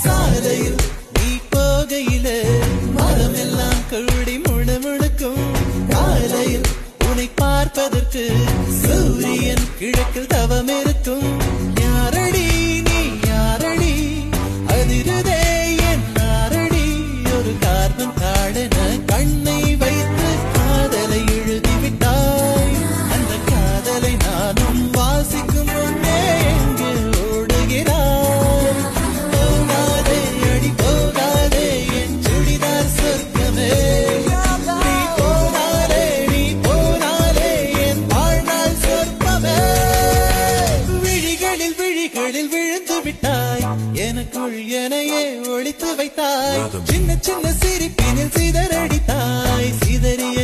சாலையில் நீ போகையில மரமெல்லாம் கூடி முணுமுணுக்கும். காலையில் உன்னை பார்ப்பதற்கு சூரியன் கிழக்கில் தவம் இருக்கும். யாரடி நீ யாரடி அதிருதே என் நாரடி. ஒரு கார்பன் காடென கண்ணை வைத்து காதலை எழுதிவிட்டாய். அந்த காதலை நானும் வாசிக்கும் முன்னே எங்கு ஓடுகிறாய். போகாதே அடி போகாதே என் சுடிதார் சொர்க்கமே. நீ போனாலே என் வாழ்நாள் சொர்க்கமே. விழிகளில் விழுந்து விட்டாய். எனக்குள் எனையே ஒழித்து வைத்தாய். சின்ன சின்ன சிரிப்பினில் சிதறடித்தாய். சிதறிய